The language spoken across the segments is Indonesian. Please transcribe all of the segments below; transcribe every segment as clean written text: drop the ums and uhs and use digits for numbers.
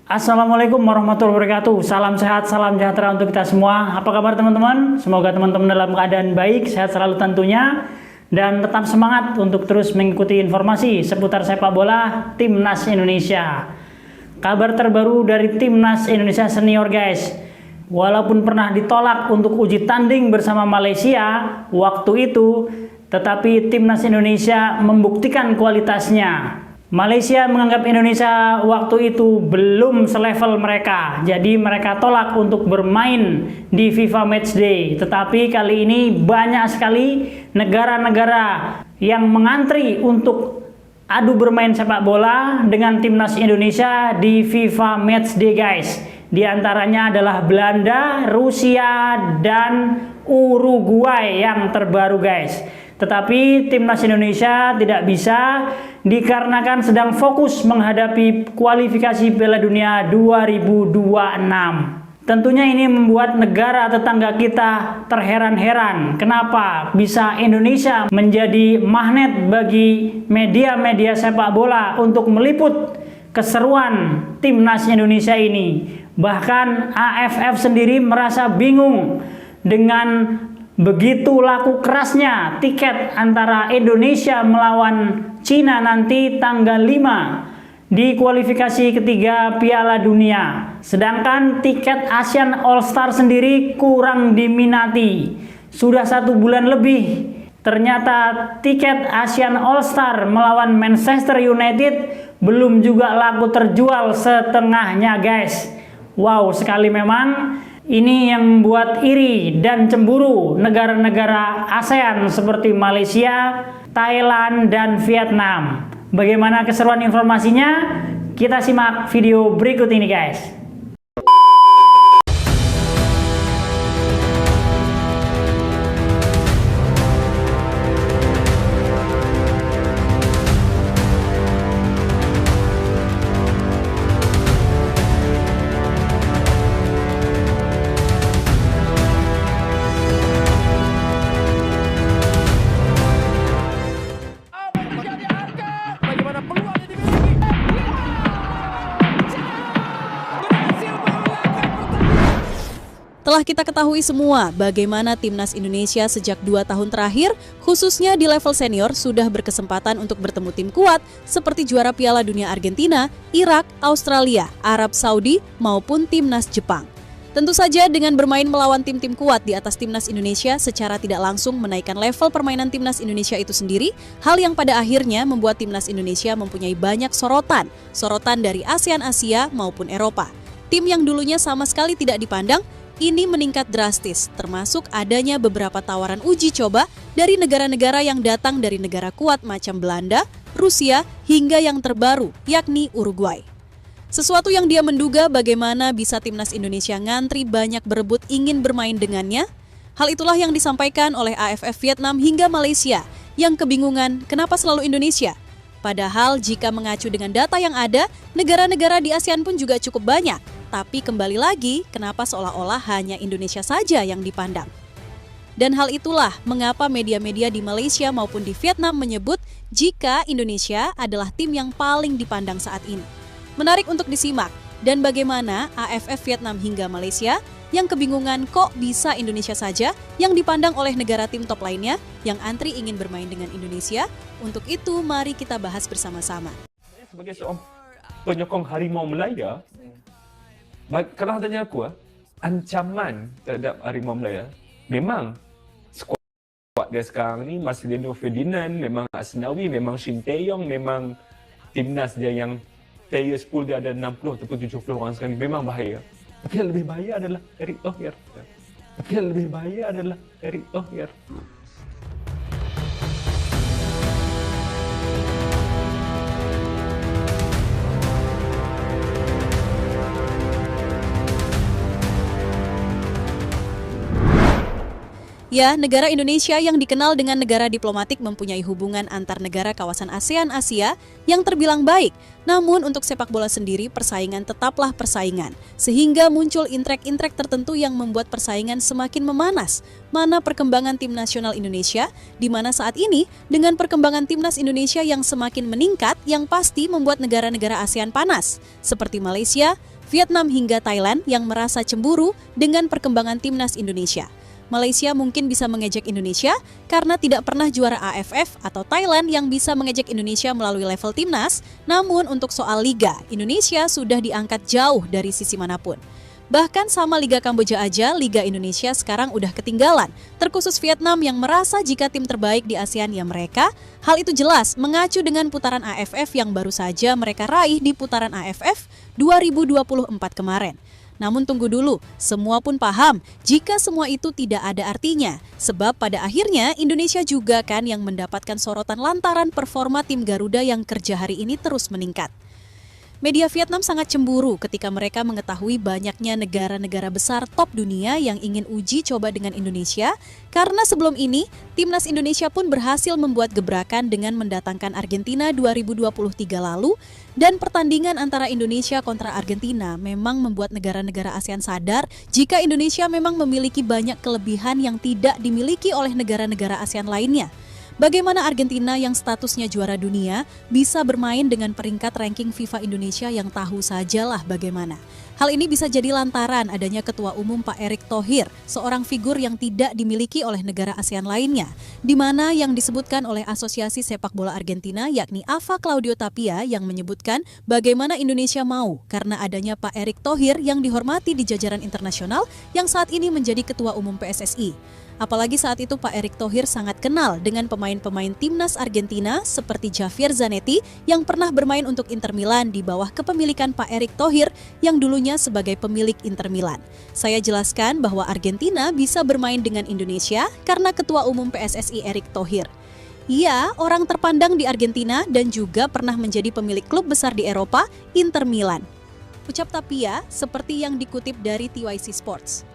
Assalamualaikum warahmatullahi wabarakatuh. Salam sehat, salam sejahtera untuk kita semua. Apa kabar teman-teman? Semoga teman-teman dalam keadaan baik, sehat selalu tentunya. Dan tetap semangat untuk terus mengikuti informasi seputar sepak bola Timnas Indonesia. Kabar terbaru dari Timnas Indonesia Senior guys. Walaupun pernah ditolak untuk uji tanding bersama Malaysia waktu itu, tetapi Timnas Indonesia membuktikan kualitasnya. Malaysia menganggap Indonesia waktu itu belum selevel mereka, jadi mereka tolak untuk bermain di FIFA Matchday. Tetapi kali ini banyak sekali negara-negara yang mengantri untuk adu bermain sepak bola dengan Timnas Indonesia di FIFA Matchday guys. Di antaranya adalah Belanda, Rusia, dan Uruguay yang terbaru guys. Tetapi Timnas Indonesia tidak bisa dikarenakan sedang fokus menghadapi kualifikasi Piala Dunia 2026. Tentunya ini membuat negara tetangga kita terheran-heran kenapa bisa Indonesia menjadi magnet bagi media-media sepak bola untuk meliput keseruan Timnas Indonesia ini. Bahkan AFF sendiri merasa bingung dengan begitu laku kerasnya tiket antara Indonesia melawan Cina nanti tanggal 5 di kualifikasi ketiga Piala Dunia. Sedangkan tiket Asian All Star sendiri kurang diminati. Sudah 1 bulan lebih. Ternyata tiket Asian All Star melawan Manchester United belum juga laku terjual setengahnya guys. Wow sekali memang. Ini yang membuat iri dan cemburu negara-negara ASEAN seperti Malaysia, Thailand, dan Vietnam. Bagaimana keseruan informasinya? Kita simak video berikut ini guys. Telah kita ketahui semua bagaimana Timnas Indonesia sejak 2 tahun terakhir, khususnya di level senior, sudah berkesempatan untuk bertemu tim kuat seperti juara Piala Dunia Argentina, Irak, Australia, Arab Saudi, maupun Timnas Jepang. Tentu saja dengan bermain melawan tim-tim kuat di atas Timnas Indonesia secara tidak langsung menaikkan level permainan Timnas Indonesia itu sendiri, hal yang pada akhirnya membuat Timnas Indonesia mempunyai banyak sorotan dari ASEAN Asia maupun Eropa. Tim yang dulunya sama sekali tidak dipandang, ini meningkat drastis, termasuk adanya beberapa tawaran uji coba dari negara-negara yang datang dari negara kuat macam Belanda, Rusia, hingga yang terbaru, yakni Uruguay. Sesuatu yang dia menduga bagaimana bisa Timnas Indonesia ngantri banyak berebut ingin bermain dengannya. Hal itulah yang disampaikan oleh AFF Vietnam hingga Malaysia, yang kebingungan kenapa selalu Indonesia. Padahal jika mengacu dengan data yang ada, negara-negara di ASEAN pun juga cukup banyak. Tapi kembali lagi, kenapa seolah-olah hanya Indonesia saja yang dipandang? Dan hal itulah mengapa media-media di Malaysia maupun di Vietnam menyebut jika Indonesia adalah tim yang paling dipandang saat ini. Menarik untuk disimak, dan bagaimana AFF Vietnam hingga Malaysia yang kebingungan kok bisa Indonesia saja yang dipandang oleh negara tim top lainnya yang antri ingin bermain dengan Indonesia. Untuk itu, mari kita bahas bersama-sama. Sebagai seorang penyokong Harimau Melaya, kalau tanya aku, ancaman terhadap Harimau Melaya memang skuad dia sekarang ni Marcelino Ferdinand, memang Asnawi, memang Shin Tae-yong, memang timnas dia yang players pool dia ada 60 ataupun 70 orang sekarang, memang bahaya. Tapi yang lebih bahaya adalah Erick Thohir. Ya, negara Indonesia yang dikenal dengan negara diplomatik mempunyai hubungan antar negara kawasan ASEAN Asia yang terbilang baik. Namun untuk sepak bola sendiri persaingan tetaplah persaingan. Sehingga muncul intrek-intrek tertentu yang membuat persaingan semakin memanas. Mana perkembangan tim nasional Indonesia, di mana saat ini dengan perkembangan timnas Indonesia yang semakin meningkat yang pasti membuat negara-negara ASEAN panas. Seperti Malaysia, Vietnam hingga Thailand yang merasa cemburu dengan perkembangan timnas Indonesia. Malaysia mungkin bisa mengejek Indonesia karena tidak pernah juara AFF, atau Thailand yang bisa mengejek Indonesia melalui level timnas. Namun untuk soal liga, Indonesia sudah diangkat jauh dari sisi manapun. Bahkan sama Liga Kamboja aja, Liga Indonesia sekarang udah ketinggalan. Terkhusus Vietnam yang merasa jika tim terbaik di ASEAN ya mereka. Hal itu jelas mengacu dengan putaran AFF yang baru saja mereka raih di putaran AFF 2024 kemarin. Namun tunggu dulu, semua pun paham jika semua itu tidak ada artinya. Sebab pada akhirnya Indonesia juga kan yang mendapatkan sorotan lantaran performa tim Garuda yang kerja hari ini terus meningkat. Media Vietnam sangat cemburu ketika mereka mengetahui banyaknya negara-negara besar top dunia yang ingin uji coba dengan Indonesia, karena sebelum ini timnas Indonesia pun berhasil membuat gebrakan dengan mendatangkan Argentina 2023 lalu, dan pertandingan antara Indonesia kontra Argentina memang membuat negara-negara ASEAN sadar jika Indonesia memang memiliki banyak kelebihan yang tidak dimiliki oleh negara-negara ASEAN lainnya. Bagaimana Argentina yang statusnya juara dunia bisa bermain dengan peringkat ranking FIFA Indonesia yang tahu sajalah bagaimana. Hal ini bisa jadi lantaran adanya Ketua Umum Pak Erick Thohir, seorang figur yang tidak dimiliki oleh negara ASEAN lainnya, di mana yang disebutkan oleh Asosiasi Sepak Bola Argentina yakni AFA Claudio Tapia yang menyebutkan bagaimana Indonesia mau karena adanya Pak Erick Thohir yang dihormati di jajaran internasional yang saat ini menjadi Ketua Umum PSSI. Apalagi saat itu Pak Erick Thohir sangat kenal dengan pemain-pemain timnas Argentina seperti Javier Zanetti yang pernah bermain untuk Inter Milan di bawah kepemilikan Pak Erick Thohir yang dulunya sebagai pemilik Inter Milan. Saya jelaskan bahwa Argentina bisa bermain dengan Indonesia karena Ketua Umum PSSI Erick Thohir. Ia orang terpandang di Argentina dan juga pernah menjadi pemilik klub besar di Eropa, Inter Milan. Ucap Tapia seperti yang dikutip dari TYC Sports.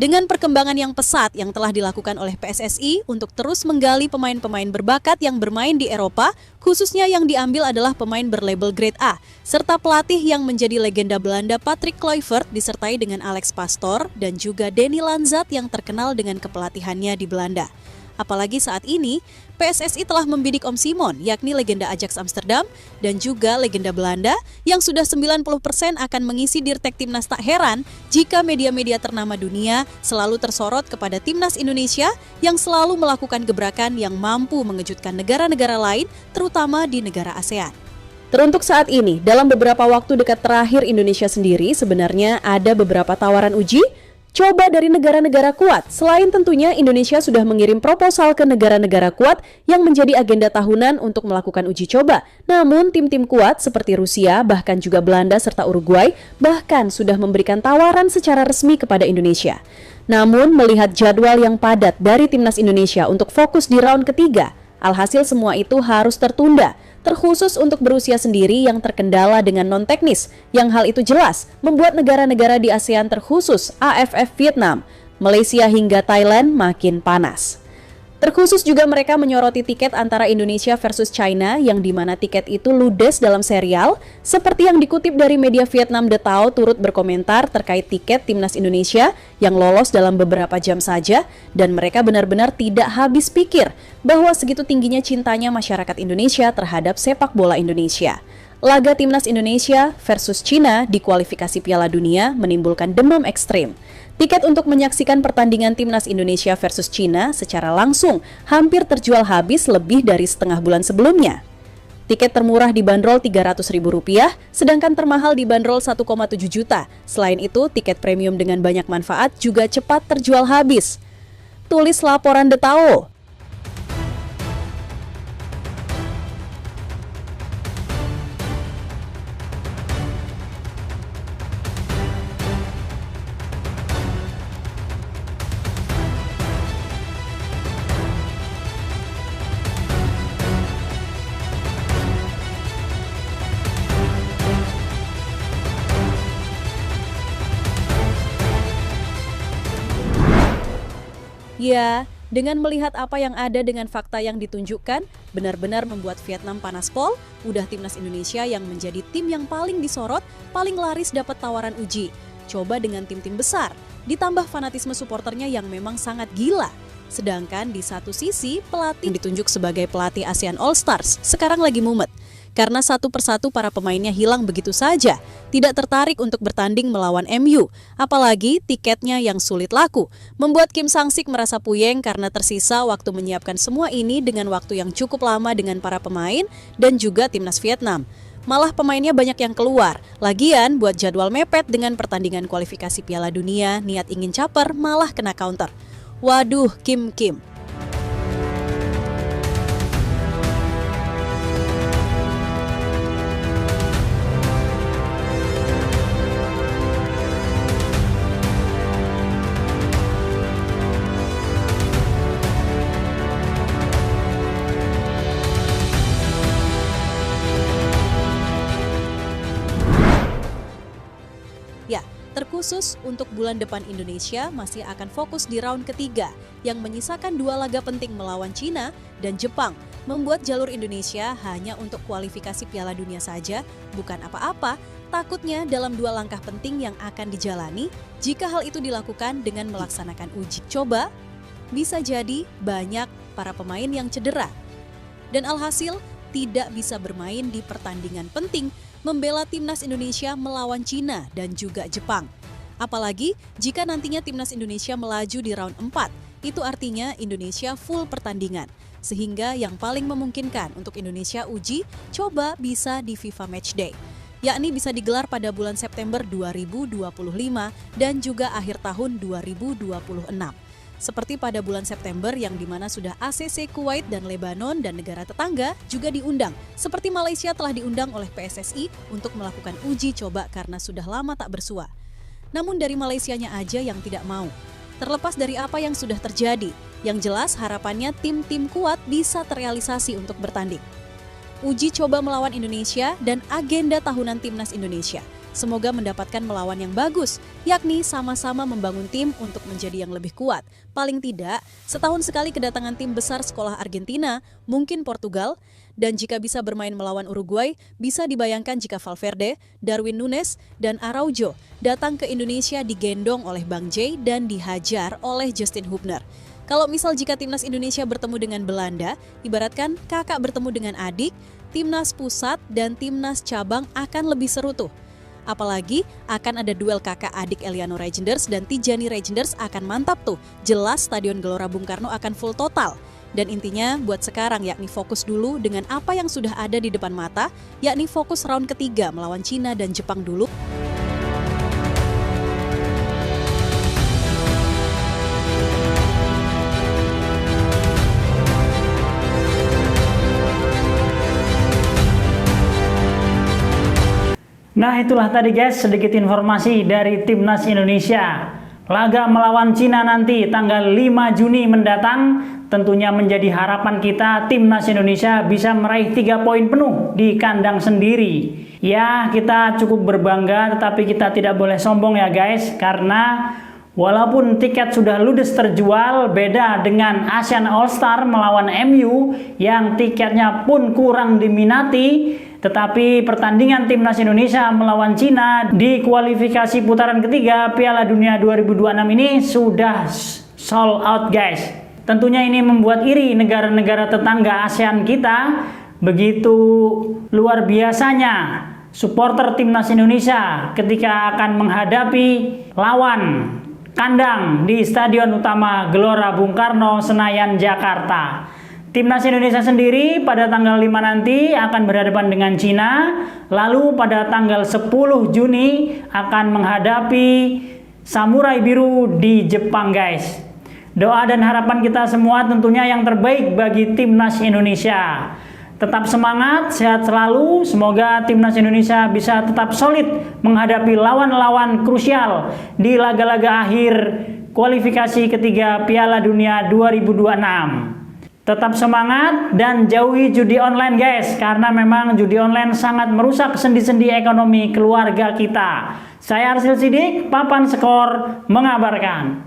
Dengan perkembangan yang pesat yang telah dilakukan oleh PSSI untuk terus menggali pemain-pemain berbakat yang bermain di Eropa, khususnya yang diambil adalah pemain berlabel grade A, serta pelatih yang menjadi legenda Belanda Patrick Kluivert disertai dengan Alex Pastoor dan juga Danny Lanzat yang terkenal dengan kepelatihannya di Belanda. Apalagi saat ini, PSSI telah membidik Om Simon, yakni legenda Ajax Amsterdam, dan juga legenda Belanda, yang sudah 90% akan mengisi Dirtek Timnas. Tak heran jika media-media ternama dunia selalu tersorot kepada Timnas Indonesia yang selalu melakukan gebrakan yang mampu mengejutkan negara-negara lain, terutama di negara ASEAN. Teruntuk saat ini, dalam beberapa waktu dekat terakhir Indonesia sendiri sebenarnya ada beberapa tawaran uji coba dari negara-negara kuat. Selain tentunya Indonesia sudah mengirim proposal ke negara-negara kuat yang menjadi agenda tahunan untuk melakukan uji coba. Namun tim-tim kuat seperti Rusia, bahkan juga Belanda serta Uruguay bahkan sudah memberikan tawaran secara resmi kepada Indonesia. Namun melihat jadwal yang padat dari timnas Indonesia untuk fokus di round ketiga, alhasil semua itu harus tertunda. Terkhusus untuk berusia sendiri yang terkendala dengan non-teknis, yang hal itu jelas membuat negara-negara di ASEAN terkhusus AFF Vietnam, Malaysia hingga Thailand makin panas. Terkhusus juga mereka menyoroti tiket antara Indonesia versus China yang dimana tiket itu ludes dalam serial, seperti yang dikutip dari media Vietnam The Tao turut berkomentar terkait tiket timnas Indonesia yang lolos dalam beberapa jam saja, dan mereka benar-benar tidak habis pikir bahwa segitu tingginya cintanya masyarakat Indonesia terhadap sepak bola Indonesia. Laga timnas Indonesia versus China di kualifikasi Piala Dunia menimbulkan demam ekstrim. Tiket untuk menyaksikan pertandingan timnas Indonesia versus China secara langsung hampir terjual habis lebih dari setengah bulan sebelumnya. Tiket termurah dibanderol Rp300.000, sedangkan termahal dibanderol 1,7 juta. Selain itu, tiket premium dengan banyak manfaat juga cepat terjual habis. Tulis laporan The Tao. Ya, dengan melihat apa yang ada dengan fakta yang ditunjukkan, benar-benar membuat Vietnam panas pol, udah timnas Indonesia yang menjadi tim yang paling disorot, paling laris dapat tawaran uji. Coba dengan tim-tim besar, ditambah fanatisme supporternya yang memang sangat gila. Sedangkan di satu sisi, pelatih yang ditunjuk sebagai pelatih ASEAN All Stars sekarang lagi mumet. Karena satu persatu para pemainnya hilang begitu saja, tidak tertarik untuk bertanding melawan MU. Apalagi tiketnya yang sulit laku, membuat Kim Sang-sik merasa puyeng karena tersisa waktu menyiapkan semua ini dengan waktu yang cukup lama dengan para pemain dan juga timnas Vietnam. Malah pemainnya banyak yang keluar. Lagian buat jadwal mepet dengan pertandingan kualifikasi Piala Dunia, niat ingin caper malah kena counter. Waduh, Kim. Ya, terkhusus untuk bulan depan Indonesia masih akan fokus di round ketiga yang menyisakan 2 laga penting melawan Cina dan Jepang. Membuat jalur Indonesia hanya untuk kualifikasi Piala Dunia saja, bukan apa-apa. Takutnya dalam 2 langkah penting yang akan dijalani, jika hal itu dilakukan dengan melaksanakan uji coba, bisa jadi banyak para pemain yang cedera. Dan alhasil tidak bisa bermain di pertandingan penting membela timnas Indonesia melawan Cina dan juga Jepang. Apalagi jika nantinya timnas Indonesia melaju di round 4, itu artinya Indonesia full pertandingan. Sehingga yang paling memungkinkan untuk Indonesia uji coba bisa di FIFA Matchday, yakni bisa digelar pada bulan September 2025 dan juga akhir tahun 2026. Seperti pada bulan September yang dimana sudah ACC Kuwait dan Lebanon dan negara tetangga juga diundang. Seperti Malaysia telah diundang oleh PSSI untuk melakukan uji coba karena sudah lama tak bersua. Namun dari Malaysianya aja yang tidak mau. Terlepas dari apa yang sudah terjadi, yang jelas harapannya tim-tim kuat bisa terrealisasi untuk bertanding. Uji coba melawan Indonesia dan agenda tahunan timnas Indonesia. Semoga mendapatkan melawan yang bagus, yakni sama-sama membangun tim untuk menjadi yang lebih kuat. Paling tidak, setahun sekali kedatangan tim besar sekolah Argentina, mungkin Portugal, dan jika bisa bermain melawan Uruguay, bisa dibayangkan jika Valverde, Darwin Núñez, dan Araujo datang ke Indonesia digendong oleh Bang Jay dan dihajar oleh Justin Hubner. Kalau misal jika timnas Indonesia bertemu dengan Belanda, ibaratkan kakak bertemu dengan adik, timnas pusat dan timnas cabang akan lebih seru tuh. Apalagi akan ada duel kakak adik Eliano Reijnders dan Tijani Reijnders akan mantap tuh. Jelas Stadion Gelora Bung Karno akan full total. Dan intinya buat sekarang yakni fokus dulu dengan apa yang sudah ada di depan mata, yakni fokus round ketiga melawan Cina dan Jepang dulu. Nah itulah tadi guys sedikit informasi dari Timnas Indonesia. Laga melawan Cina nanti tanggal 5 Juni mendatang tentunya menjadi harapan kita Timnas Indonesia bisa meraih 3 poin penuh di kandang sendiri. Ya kita cukup berbangga tetapi kita tidak boleh sombong ya guys. Karena walaupun tiket sudah ludes terjual, beda dengan ASEAN All Star melawan MU yang tiketnya pun kurang diminati. Tetapi pertandingan Timnas Indonesia melawan Cina di kualifikasi putaran ketiga Piala Dunia 2026 ini sudah sold out guys. Tentunya ini membuat iri negara-negara tetangga ASEAN kita. Begitu luar biasanya supporter Timnas Indonesia ketika akan menghadapi lawan kandang di Stadion Utama Gelora Bung Karno, Senayan, Jakarta. Timnas Indonesia sendiri pada tanggal 5 nanti akan berhadapan dengan Cina, lalu pada tanggal 10 Juni akan menghadapi Samurai Biru di Jepang guys. Doa dan harapan kita semua tentunya yang terbaik bagi Timnas Indonesia. Tetap semangat, sehat selalu, semoga Timnas Indonesia bisa tetap solid menghadapi lawan-lawan krusial di laga-laga akhir kualifikasi ketiga Piala Dunia 2026. Tetap semangat dan jauhi judi online guys, karena memang judi online sangat merusak sendi-sendi ekonomi keluarga kita. Saya Arsil Sidik, Papan Skor mengabarkan.